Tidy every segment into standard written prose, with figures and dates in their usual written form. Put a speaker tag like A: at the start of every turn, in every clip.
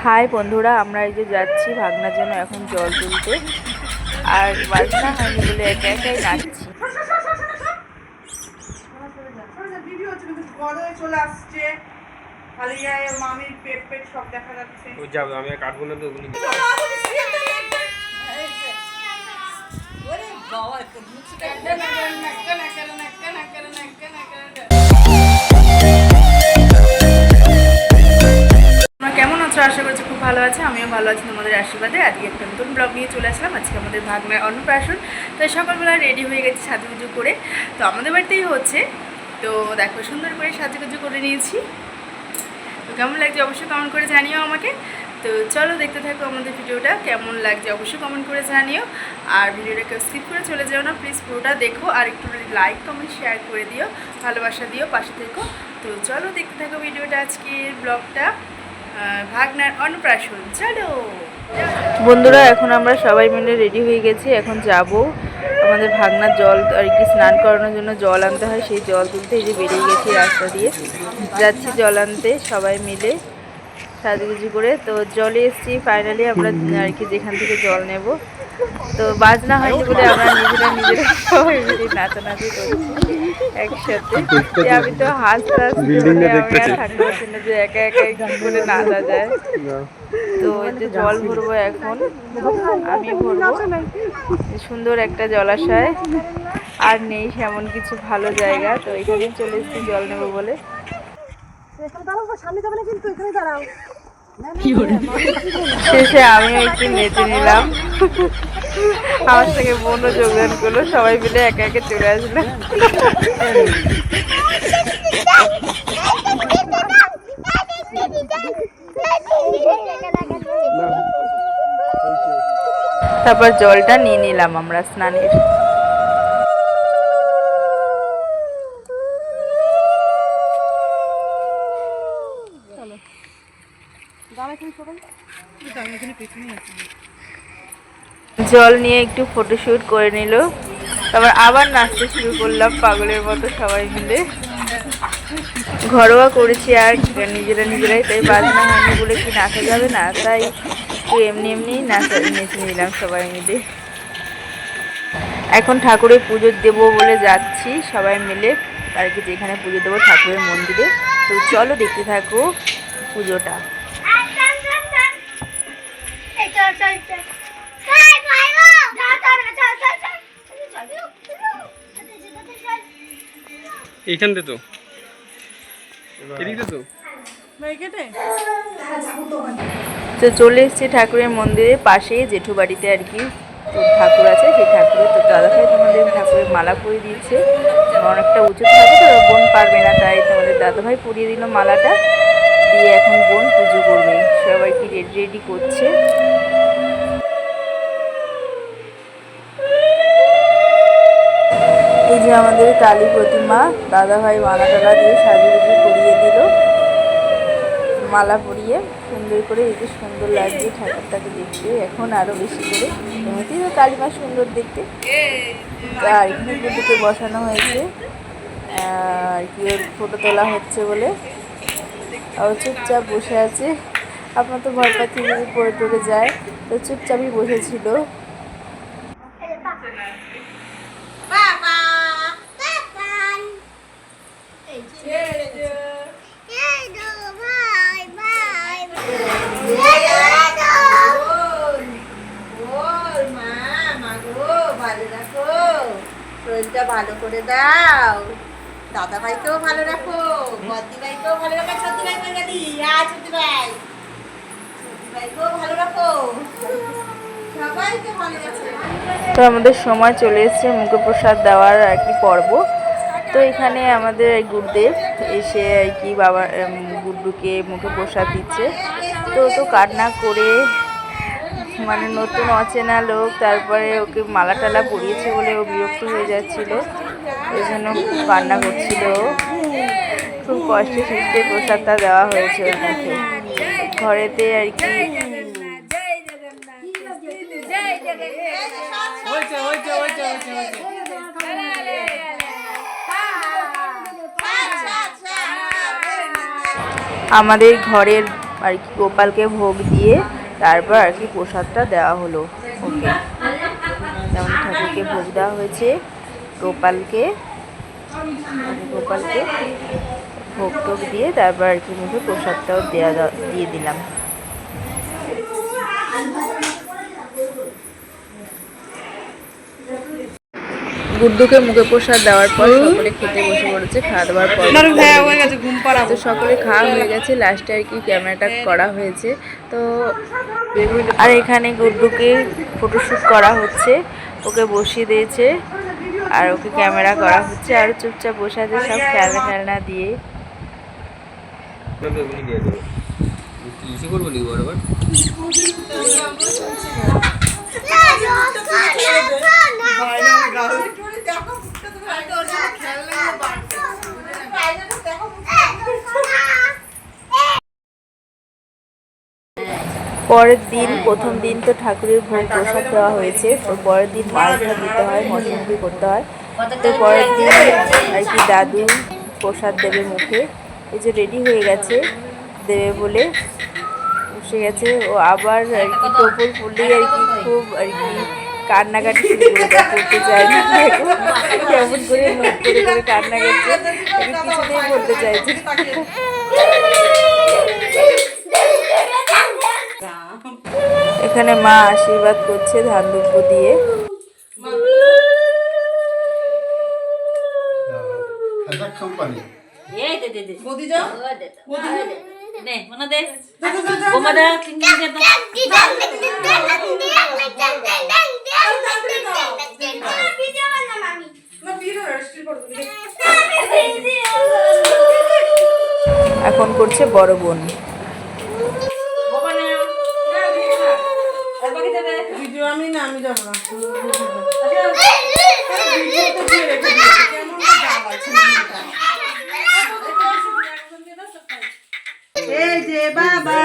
A: High বন্ধুরা, আমরা এই যে যাচ্ছি ভাগনার জন্য এখন জল তুলতে। আর বাজনা হয়নি বলে একা একাই নাচছি। আশা করছি খুব ভালো আছে, আমিও ভালো আছি তোমাদের আশীর্বাদে। আজকে একটা নতুন ব্লগ নিয়ে চলে আসলাম। আজকে আমাদের ভাগনার অন্নপ্রাশন, তো সকালবেলা রেডি হয়ে গেছি সাজুগুজু করে। তো আমাদের বাড়িতেই হচ্ছে, তো দেখো সুন্দর করে সাজুগুজু করে নিয়েছি। তো কেমন লাগছে অবশ্যই কমেন্ট করে জানিও আমাকে। তো চলো দেখতে থাকো আমাদের ভিডিওটা, কেমন লাগছে অবশ্যই কমেন্ট করে জানিও। আর ভিডিওটাকে স্কিপ করে চলে যাও না, প্লিজ পুরোটা দেখো আর একটু লাইক কমেন্ট শেয়ার করে দিও, ভালোবাসা দিও, পাশে থেকো। তো চলো দেখতে থাকো ভিডিওটা, আজকের ব্লগটা ভাগনার অন্নপ্রাশন। চলো বন্ধুরা, এখন আমরা সবাই মিলে রেডি হয়ে গেছি। এখন যাব আমাদের ভাগনার জল আর কি স্নান করানোর জন্য জল আনতে হয়, সেই জল তুলতে এই যে বেরিয়ে গেছি রাস্তা দিয়ে, যাচ্ছি জল আনতে সবাই মিলে সাজুগুজু করে। তো জলে এসেছি ফাইনালি আমরা আর কি যেখান থেকে জল নেব। তো বাজনা হয়নি বলে আমরা নিজেরা সবাই মিলে নাচানাচি করছি একসাথে। আমি তো হাসতে হাসতে মানে আমি আর থাকতে পারছি না যে একা একা কি করে নাচা যায়। তো এই যে জল ভরবো এখন, আমি ভরবো। সুন্দর একটা জলাশয়, আর নেই সেমন কিছু ভালো জায়গা, তো এখানেই চলে এসেছি জল নেবো বলে। শেষে আমিও একটু নেচে নিলাম, আমার সঙ্গে বোনও যোগদান করলো, সবাই মিলে একে একে চলে আসলো। তারপর জলটা নিয়ে নিলাম আমরা স্নানের। জল নিয়ে একটু ফটোশুট করে নিল, তারপর আবার নাচতে শুরু করলাম পাগলের মতো সবাই মিলে। ঘরোয়া করেছি আর নিজেরাই, তাই বাজনা হয়নি বলে কি নাচা যাবে না, তাই একটু এমনি নেচে নিলাম সবাই মিলে। এখন ঠাকুরের পুজো দেবো বলে যাচ্ছি সবাই মিলে আর কি, যেখানে পুজো দেবো ঠাকুরের মন্দিরে। তো চলো দেখতে থাকো পুজোটা।
B: এইখানটা তো
A: তো চলে এসেছি ঠাকুরের মন্দিরের পাশে জেঠু বাড়িতে আর কি ঠাকুর আছে, সেই ঠাকুরের। তো দাদাভাই তোমাদের ঠাকুরের মালা পরিয়ে দিয়েছে, অনেকটা উঁচু থাকে তো বোন পারবে না, তাই তোমাদের দাদাভাই পরিয়ে দিল মালাটা দিয়ে। এখন বোন পুজো করবে, সবাই কি রেডি করছে। এই যে আমাদের কালী প্রতিমা, দাদাভাই মালা টালা দিয়ে সাজুগুজু করিয়ে দিল, মালা পরিয়ে সুন্দর করে। এই যে সুন্দর লাগছে ঠাকুরটাকে দেখতে, এখন আরো বেশি করে। এমনিতেই তো কালী মা সুন্দর দেখতে। আর এখানে পুজোতে বসানো হয়েছে আর কি, ওর ফটো তোলা হচ্ছে বলে ও চুপচাপ বসে আছে। আপনার তো ভয় পাচ্ছি যদি পড়ে টরে যায়, তো চুপচাপই বসেছিল।
C: শরীরটা ভালো করে দাও, দাদা ভাইকেও ভালো রাখো, বদ্দি ভাইকেও ভালো রাখো, সত্যি ভাই করে দি, সত্যি ভাইকেও ভালো রাখো, সবাইকে ভালো রাখো।
A: তো আমাদের সময় চলে এসেছে মুখপ্রসাদ দেওয়ার আর কি পর্ব। তো এখানে আমাদের গুরুদেব এসে আর কি বাবা গুড্ডুকে মুখপ্রসাদ দিচ্ছে। তো কান্না করে, মানে নতুন অচেনা লোক, তারপরে ওকে মালা টালা পরিয়েছে বলে ও বিরক্ত হয়ে যাচ্ছিল, ওই জন্য কান্না করছিল। খুব কষ্টে শিখতে প্রসাদটা দেওয়া হয়েছে ওর মুখে ঘরেতে আর কি। আমাদের ঘরের আর কি গোপালকে ভোগ দিয়ে তারপর আর কি প্রসাদটা দেওয়া হলো ওকে। যেমন ঠাকুরকে ভোগ দেওয়া হয়েছে, গোপালকে ভোগ টোগ দিয়ে তারপর আর কি মুখে প্রসাদটাও দিয়ে দিলাম। গুড্ডুকে মুখে প্রসাদ দেওয়ার পর সকলে খেতে বসে পড়েছে। খাওয়া দাওয়ার পর তো সকলে খাওয়া হয়ে গেছে, লাস্টে আর কি ক্যামেরাটা করা হয়েছে। তো আর এখানে গুড্ডুকে ফটোশ্যুট করা হচ্ছে, ওকে বসিয়ে দিয়েছে আর ওকে ক্যামেরা করা হচ্ছে, আর চুপচাপ বসে আছে সব খেলনা দিয়ে। পরের দিন প্রথম দিন তো ঠাকুরের ভোগ প্রসাদ দেওয়া হয়েছে, তো পরের দিন মাছ ভাত দিতে হয়, মশলামুখি করতে হয়। তো পরের দিন আর কি দাদু প্রসাদ দেবে মুখে, এই যে রেডি হয়ে গেছে দেবে বলে বসে গেছে। ও আবার আর কি টোপর পড়লেই আর কি খুব আর কি কান্নাকাটি শুরু করে দেয়, করতে চায় না, কেমন করে নোট করে করে কান্না করছে, কিছুতেই বলতে চাইছে। এখানে মা আশীর্বাদ করছে ধান দুব্য দিয়ে। এখন করছে বড় বোন।
C: আমি যাব না। এই যে বাবা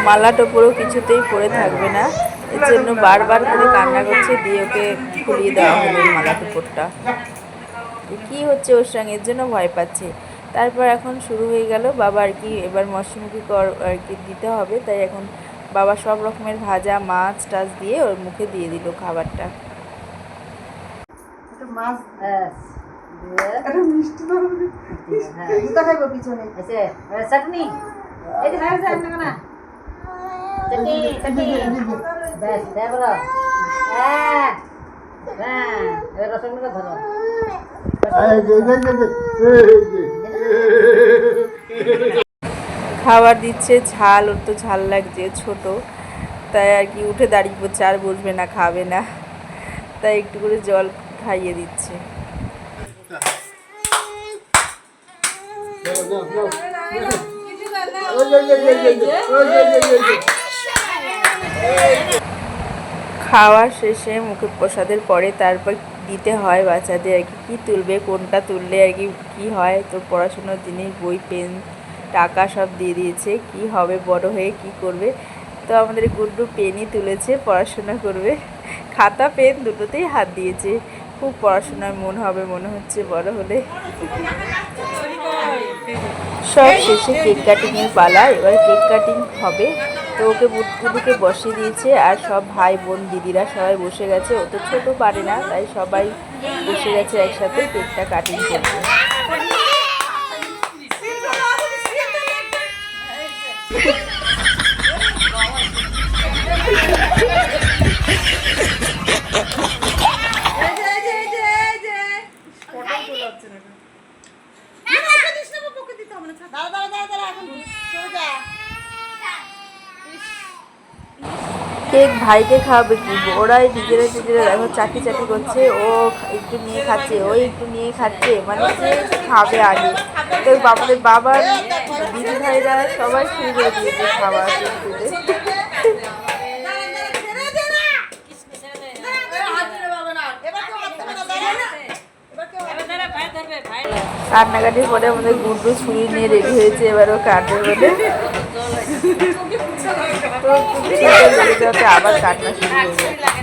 A: মালা টোপরও কিছুতেই পরে থাকবে না, এর জন্য বারবার করে কান্না করছে, দিয়ে ওকে খুলিয়ে দেওয়া হলো মালা টোপরটা। কি হচ্ছে ওর সঙ্গে, এর জন্য ভয় পাচ্ছে। তারপর এখন শুরু হয়ে গেল, বাবা আর কি এবার মশলামুখি আর কি দিতে হবে, তাই এখন বাবা সব রকমের ভাজা মাছ টাছ দিয়ে ওর মুখে দিয়ে দিল খাবারটা।
C: চাটনি
A: খাবার দিচ্ছে, ঝাল, ওর তো ঝাল লাগছে, ছোট তাই আর কি উঠে দাঁড়িয়ে পড়ছে, আর বসবে না, খাবে না, তাই একটু করে জল খাইয়ে দিচ্ছে। খাওয়া শেষে মুখে প্রসাদের পরে তারপর দিতে হয় বাচ্চাদের আর কি কী তুলবে, কোনটা তুললে আর কি কী হয়। তো পড়াশুনোর জিনিস, বই, পেন, টাকা সব দিয়ে দিয়েছে, কি হবে বড় হয়ে কি করবে। তো আমাদের গুড্ডু পেনই তুলেছে, পড়াশোনা করবে, খাতা পেন দুটোতেই হাত দিয়েছে, খুব পড়াশোনায় মন হবে মনে হচ্ছে বড় হলে। সব শেষে কেক কাটিংয়ের পালা, এবার কেক কাটিং হবে। তো ওকে গুড্ডুকে বসিয়ে দিয়েছে, আর সব ভাই বোন দিদিরা সবাই বসে গেছে, ও তো ছোটো পারে না, তাই সবাই বসে গেছে একসাথে কেকটা কাটিং করতে। কেক ভাইকে খাওয়াবে কি, ওরাই নিজেরা দেখো চাটি চাটি করছে, ও একটু নিয়ে খাচ্ছে, ওই একটু নিয়ে খাচ্ছে, মানে যে খাবে আগে। তো আমাদের বাবার দিদি ভাইরা সবাই শুরু করে দিয়েছে খাওয়া খেতে। কান্নাকাটির পরে আমাদের গুড্ডু ছুরি নিয়ে রেডি হয়েছে, এবারও কাটবে বলে। তো আবার কান্না শুরু হয়ে যায়।